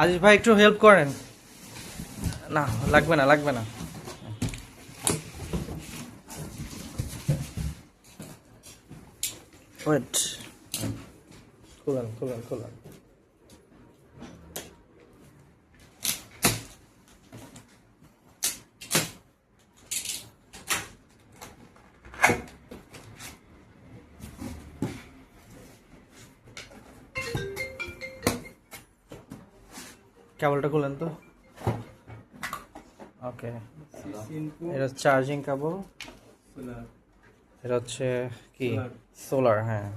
আজিজ ভাই একটু হেল্প করেন। না লাগবে না, লাগবে না। ওয়েট, খুলেন খুলেন খুলেন। কেবলটা খুলেন তো। ওকে, এটা চার্জিং কেবল। এটা হচ্ছে কি সোলার, হ্যাঁ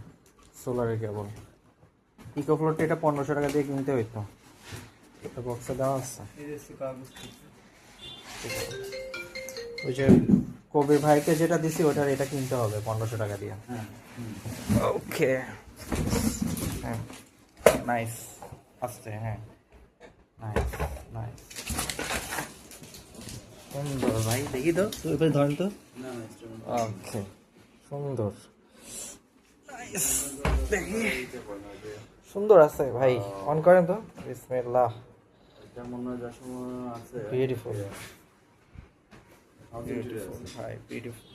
সোলারের কেবল। ইকোফ্লোরটা এটা 1500 টাকা দিয়ে কিনতে হইতো, এটা বক্সে দেওয়া আছে। ওই যে কবির ভাইকে যেটা দিছি ওটার এটা কিনতে হবে 1500 টাকা দিয়ে। ওকে, হ্যাঁ নাইস, আস্তে, হ্যাঁ নাইস নাইস, সুন্দর ভাই। দেখি তো এবার ধরেন তো। ওকে, সুন্দর, নাইস, দেখি সুন্দর আছে ভাই। অন করেন তো, বিসমিল্লাহ। বিউটিফুল, বিউটিফুল ভাই, বিউটিফুল।